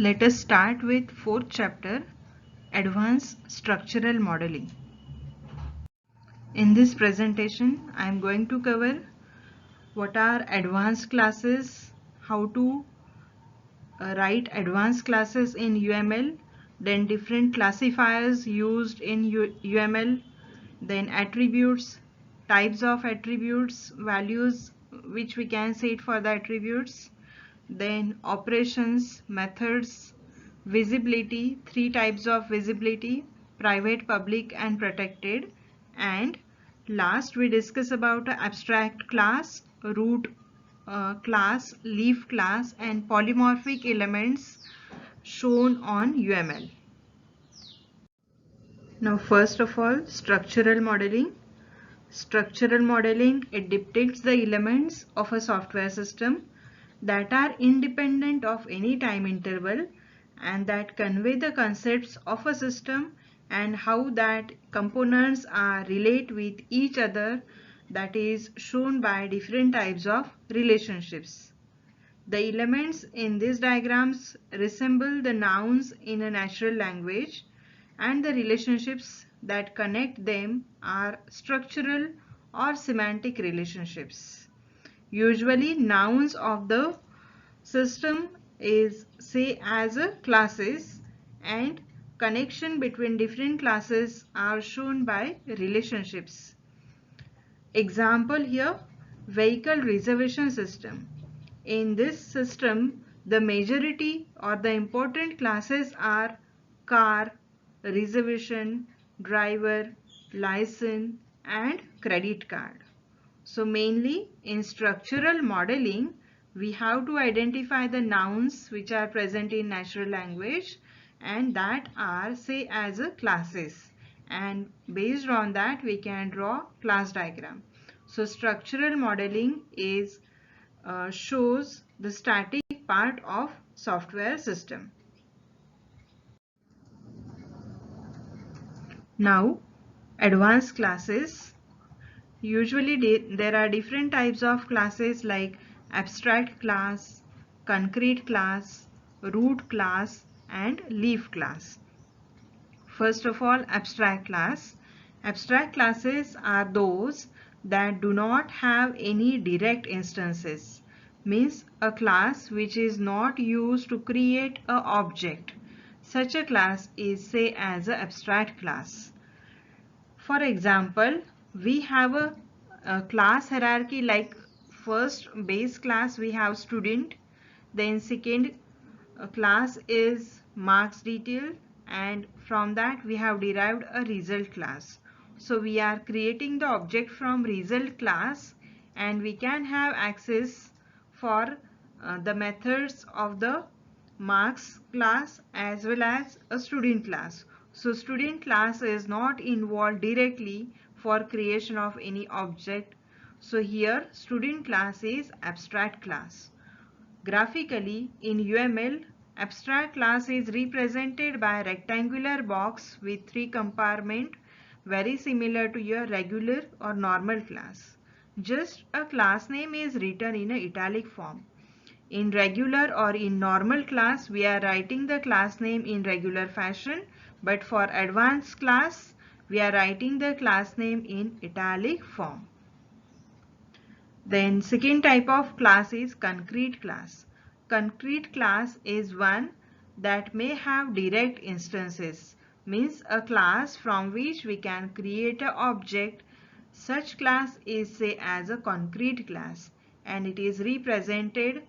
Let us start with fourth chapter, Advanced Structural Modeling. In this presentation, I am going to cover what are advanced classes, how to write advanced classes in UML, then different classifiers used in UML, then attributes, types of attributes, values which we can set for the attributes, then operations, methods, visibility, three types of visibility, private, public and protected, and last we discuss about abstract class, root class, leaf class and polymorphic elements shown on UML. Now first of all, structural modeling. Structural modeling, it depicts the elements of a software system that are independent of any time interval and that convey the concepts of a system and how that components are relate with each other, that is shown by different types of relationships. The elements in these diagrams resemble the nouns in a natural language, and the relationships that connect them are structural or semantic relationships. Usually nouns of the system is say as a classes, and connection between different classes are shown by relationships. Example here, vehicle reservation system. In this system, the majority or the important classes are car, reservation, driver, license and credit card. So mainly in structural modeling, we have to identify the nouns which are present in natural language and that are say as a classes, and based on that we can draw class diagram. So structural modeling is shows the static part of software system. Now advanced classes. Usually there are different types of classes like abstract class, concrete class, root class and leaf class. First of all, abstract class. Abstract classes are those that do not have any direct instances. Means a class which is not used to create an object. Such a class is say as an abstract class. For example, we have a class hierarchy like first base class we have student, then second class is marks detail, and from that we have derived a result class. So we are creating the object from result class and we can have access for the methods of the marks class as well as a student class. So student class is not involved directly for creation of any object. So here student class is abstract class. Graphically in UML, abstract class is represented by a rectangular box with three compartments, very similar to your regular or normal class. Just a class name is written in an italic form. In regular or in normal class, we are writing the class name in regular fashion, but for advanced class, we are writing the class name in italic form. Then second type of class is concrete class. Concrete class is one that may have direct instances, means a class from which we can create an object. Such class is say as a concrete class, and it is represented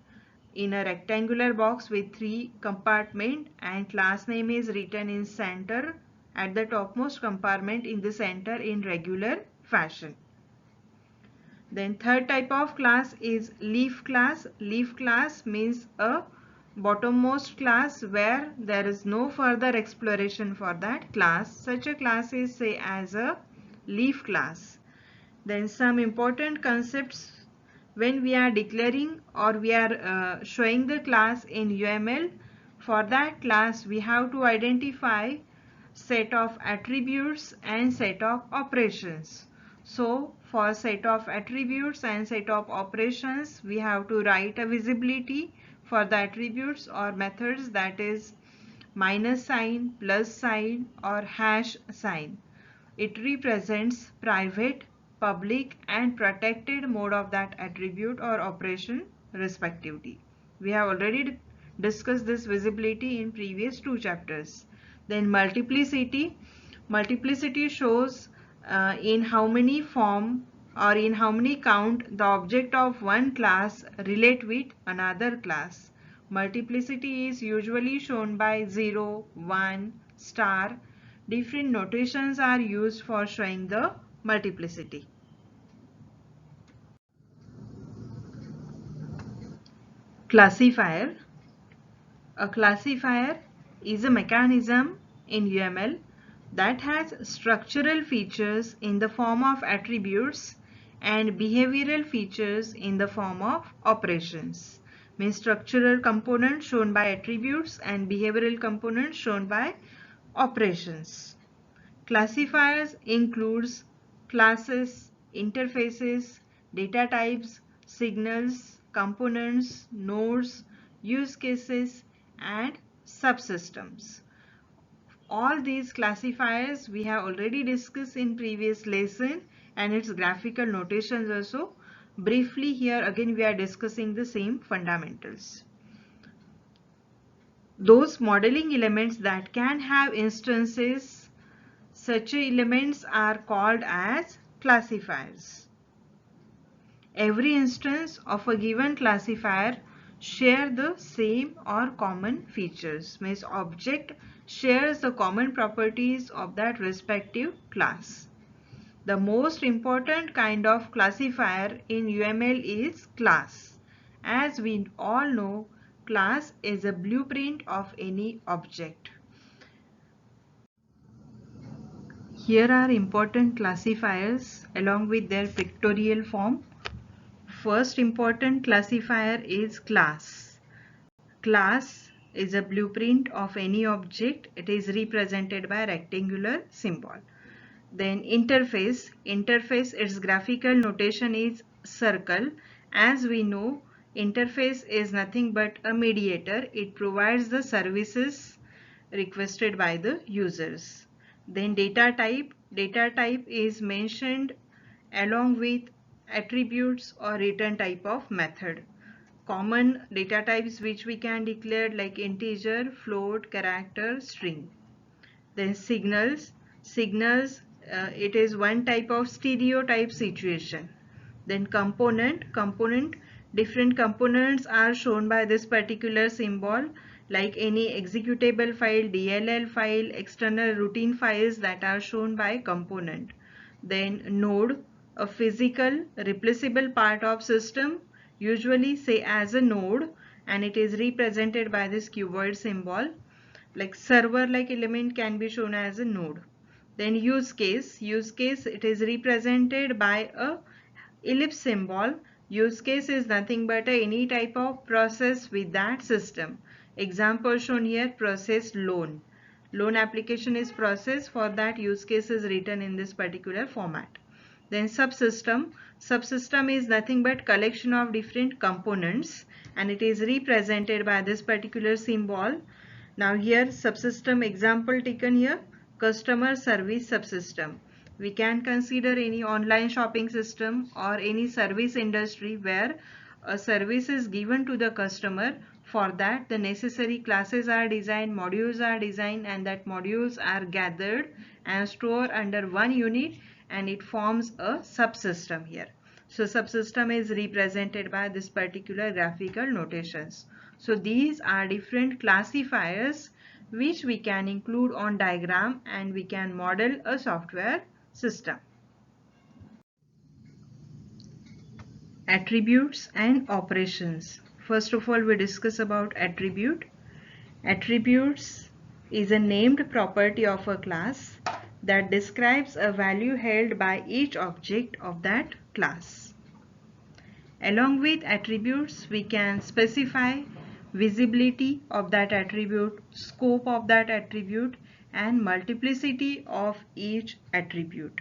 in a rectangular box with three compartments, and class name is written in center at the topmost compartment in the center in regular fashion. Then third type of class is leaf class. Leaf class means a bottommost class where there is no further exploration for that class. Such a class is say as a leaf class. Then some important concepts when we are declaring or we are showing the class in UML. For that class we have to identify set of attributes and set of operations. So for set of attributes and set of operations we have to write a visibility. for the attributes or methods, that is minus sign, plus sign or hash sign. It represents private, public and protected mode of that attribute or operation respectively. We have already discussed this visibility in previous 2 chapters. Then multiplicity. Multiplicity shows in how many form or in how many count the object of one class relate with another class. Multiplicity is usually shown by 0, 1, star. Different notations are used for showing the multiplicity. Classifier. A classifier is a mechanism in UML that has structural features in the form of attributes and behavioral features in the form of operations. Means structural components shown by attributes and behavioral components shown by operations. Classifiers includes classes, interfaces, data types, signals, components, nodes, use cases, and subsystems. All these classifiers we have already discussed in previous lesson and its graphical notations also. Briefly here again we are discussing the same fundamentals. Those modeling elements that can have instances, such elements are called as classifiers. Every instance of a given classifier share the same or common features. Means object shares the common properties of that respective class. The most important kind of classifier in UML is class. As we all know, class is a blueprint of any object. Here are important classifiers along with their pictorial form. First important classifier is class. Class is a blueprint of any object. It is represented by a rectangular symbol. Then interface. Interface, its graphical notation is circle. As we know, interface is nothing but a mediator. It provides the services requested by the users. Then data type. Data type is mentioned along with attributes or return type of method. Common data types which we can declare like integer, float, character, string. Then signals. Signals, it is one type of stereotype situation. Then component, different components are shown by this particular symbol, like any executable file, DLL file, external routine files that are shown by component. Then node, a physical replaceable part of system, usually say as a node, and it is represented by this cuboid symbol. Like server like element can be shown as a node. Then use case. Use case, it is represented by a ellipse symbol. Use case is nothing but any type of process with that system. Example shown here, process loan. Loan application is process, for that use case is written in this particular format. Then subsystem. Subsystem is nothing but collection of different components and it is represented by this particular symbol. Now here subsystem example taken here, customer service subsystem. We can consider any online shopping system or any service industry where a service is given to the customer. For that the necessary classes are designed, modules are designed, and that modules are gathered and stored under one unit and it forms a subsystem here. So subsystem is represented by this particular graphical notations. So these are different classifiers which we can include on diagram and we can model a software system. Attributes and operations. First of all, we discuss about attribute. Attributes is a named property of a class that describes a value held by each object of that class. Along with attributes, we can specify visibility of that attribute, scope of that attribute, and multiplicity of each attribute.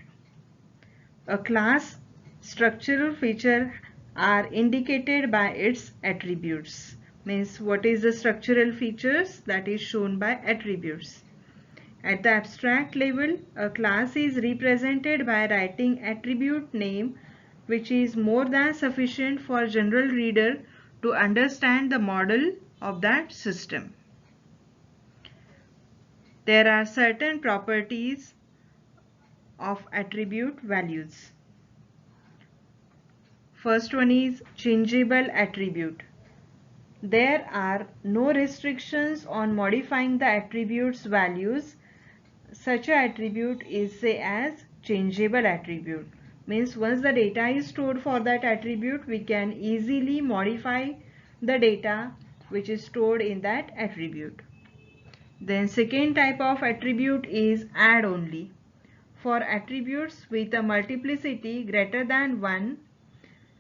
A class structural feature are indicated by its attributes. Means what is the structural features that is shown by attributes. At the abstract level, a class is represented by writing attribute name, which is more than sufficient for general reader to understand the model of that system. There are certain properties of attribute values. First one is changeable attribute. There are no restrictions on modifying the attribute's values. Such an attribute is say as changeable attribute. Means once the data is stored for that attribute, we can easily modify the data which is stored in that attribute. Then second type of attribute is add only. For attributes with a multiplicity greater than 1,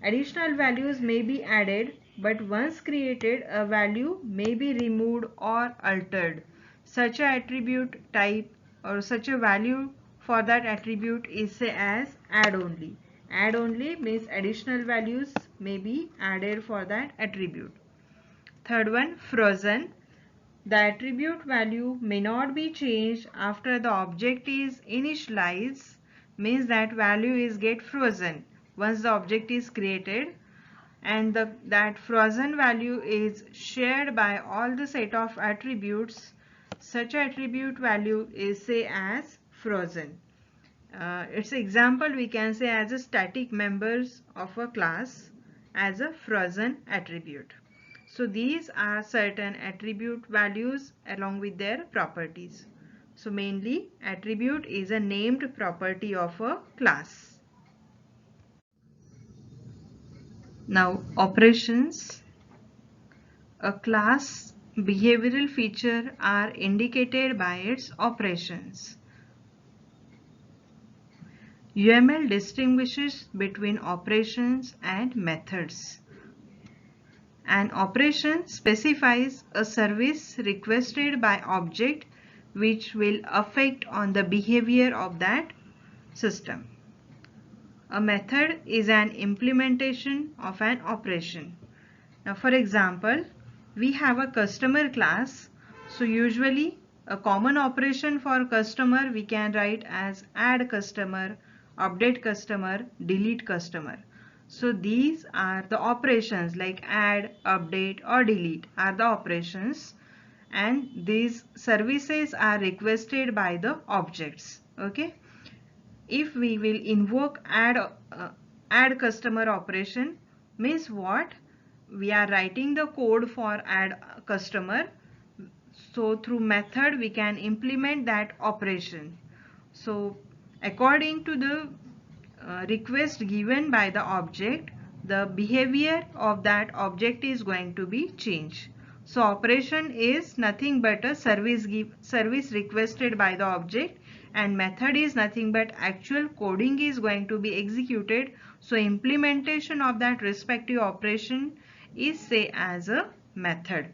additional values may be added, but once created, a value may be removed or altered. Such an attribute type or such a value for that attribute is say as add only. Add only means additional values may be added for that attribute. Third one, frozen. The attribute value may not be changed after the object is initialized, means that value is get frozen once the object is created, and that frozen value is shared by all the set of attributes. Such attribute value is say as frozen. Its example we can say as a static members of a class as a frozen attribute. So these are certain attribute values along with their properties. So mainly attribute is a named property of a class. Now operations. A class behavioral feature are indicated by its operations. UML distinguishes between operations and methods. An operation specifies a service requested by object which will affect on the behavior of that system. A method is an implementation of an operation. Now for example, we have a customer class. So usually a common operation for customer we can write as add customer, update customer, delete customer. So these are the operations like add, update or delete are the operations, and these services are requested by the objects. Okay. If we will invoke add customer operation, means what? We are writing the code for add customer. So through method we can implement that operation. So according to the request given by the object, the behavior of that object is going to be changed. So operation is nothing but a service requested by the object, and method is nothing but actual coding is going to be executed. So implementation of that respective operation is say as a method.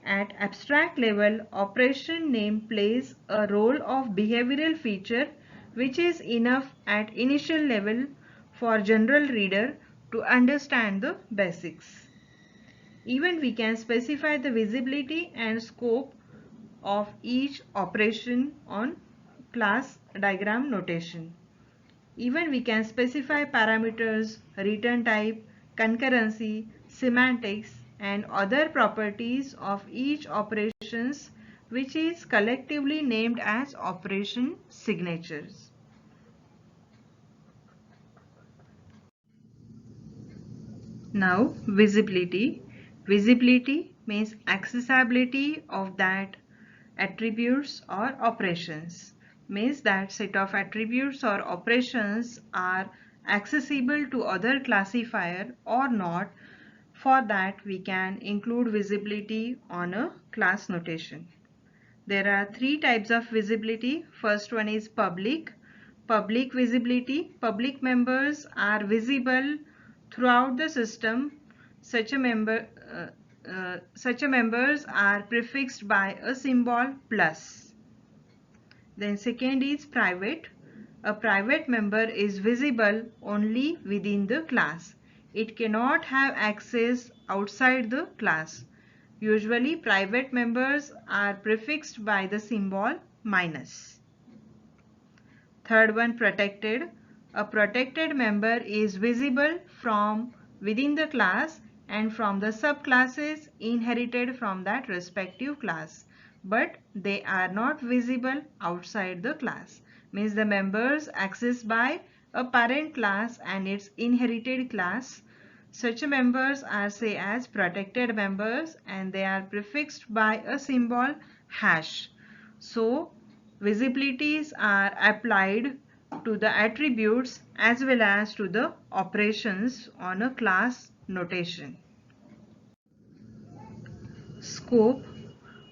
At abstract level, operation name plays a role of behavioral feature which is enough at initial level for general reader to understand the basics. Even we can specify the visibility and scope of each operation on class diagram notation. Even we can specify parameters, return type, concurrency, semantics and other properties of each operations which is collectively named as operation signatures. Now visibility. Visibility means accessibility of that attributes or operations. Means that set of attributes or operations are accessible to other classifier or not. For that we can include visibility on a class notation. There are three types of visibility. First one is public. Public visibility. Public members are visible throughout the system. Such members are prefixed by a symbol plus. Then second is private. A private member is visible only within the class. It cannot have access outside the class. Usually private members are prefixed by the symbol minus. Third one, protected. A protected member is visible from within the class and from the subclasses inherited from that respective class, but they are not visible outside the class. Means the members accessed by a parent class and its inherited class. Such members are say as protected members and they are prefixed by a symbol hash. So visibilities are applied to the attributes as well as to the operations on a class notation. Scope.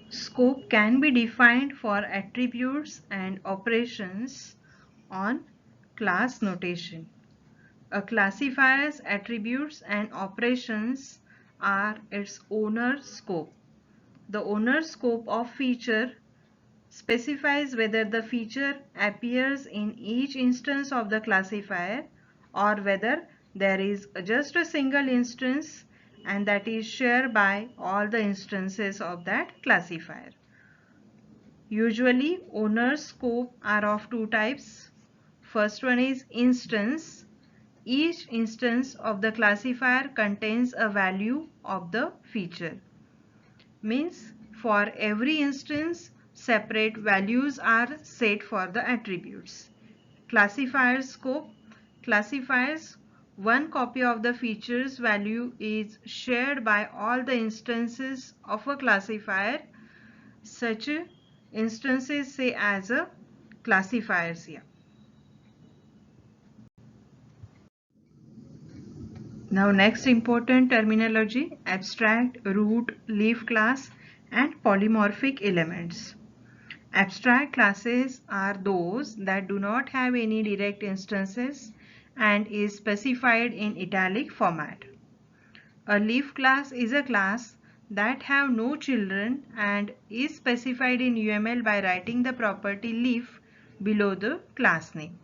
Scope can be defined for attributes and operations on class notation. A classifier's attributes and operations are its owner scope. The owner scope of feature specifies whether the feature appears in each instance of the classifier or whether there is just a single instance and that is shared by all the instances of that classifier. Usually owner scope are of two types. First one is instance. Each instance of the classifier contains a value of the feature. Means for every instance separate values are set for the attributes. Classifier scope. Classifiers, one copy of the features value is shared by all the instances of a classifier. Such instances say as a classifiers here. Now next important terminology, abstract, root, leaf class and polymorphic elements. Abstract classes are those that do not have any direct instances and is specified in italic format. A leaf class is a class that have no children and is specified in UML by writing the property leaf below the class name.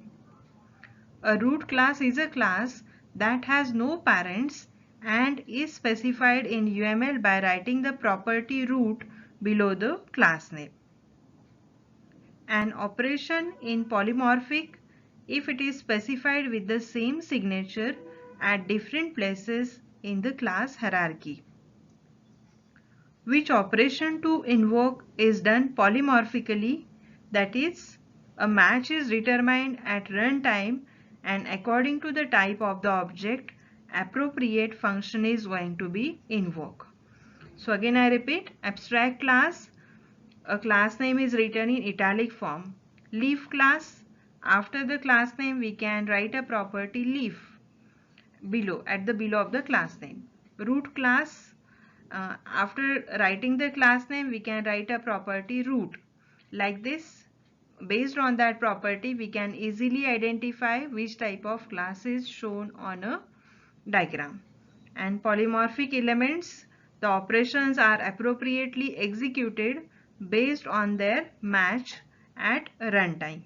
A root class is a class that has no parents and is specified in UML by writing the property root below the class name. An operation in polymorphic if it is specified with the same signature at different places in the class hierarchy. Which operation to invoke is done polymorphically, that is, a match is determined at runtime and according to the type of the object, appropriate function is going to be invoked. So again I repeat, abstract class, a class name is written in italic form. Leaf class, after the class name we can write a property leaf below, at the below of the class name. Root class, after writing the class name we can write a property root. Like this, based on that property we can easily identify which type of class is shown on a diagram. And polymorphic elements, the operations are appropriately executed based on their match at runtime.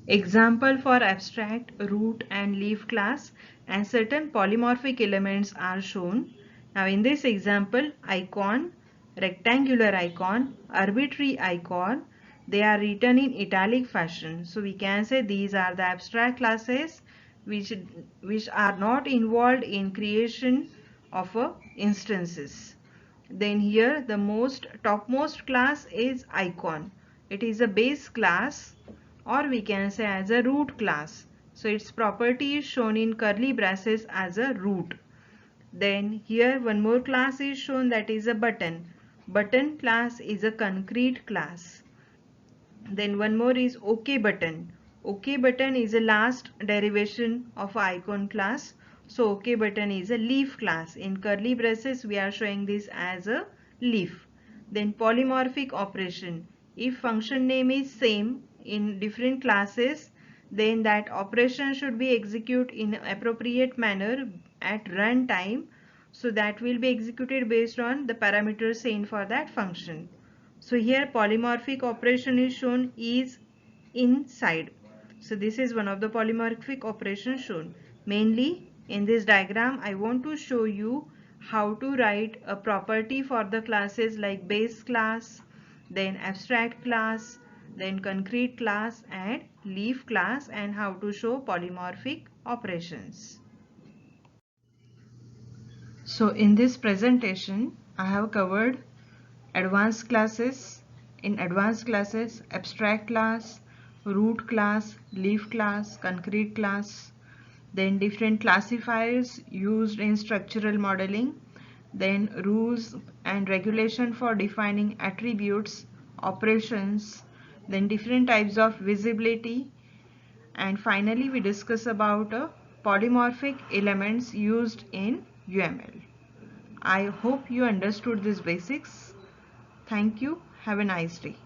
Example for abstract, root and leaf class and certain polymorphic elements are shown. Now in this example, icon, rectangular icon, arbitrary icon, they are written in italic fashion. So we can say these are the abstract classes which are not involved in creation of instances. Then here the topmost class is icon. It is a base class or we can say as a root class. So its property is shown in curly braces as a root. Then here one more class is shown, that is a button. Button class is a concrete class. Then one more is OK button. OK button is a last derivation of icon class. So OK button is a leaf class. In curly braces we are showing this as a leaf. Then polymorphic operation. If function name is same in different classes, then that operation should be executed in appropriate manner at runtime. So that will be executed based on the parameters sent for that function. So here polymorphic operation is shown is inside. So this is one of the polymorphic operations shown. Mainly in this diagram I want to show you how to write a property for the classes like base class, then abstract class, then concrete class and leaf class, and how to show polymorphic operations. So in this presentation I have covered advanced classes. In advanced classes, abstract class, root class, leaf class, concrete class, then different classifiers used in structural modeling, then rules and regulation for defining attributes, operations, then different types of visibility, and finally we discuss about polymorphic elements used in UML. I hope you understood these basics. Thank you. Have a nice day.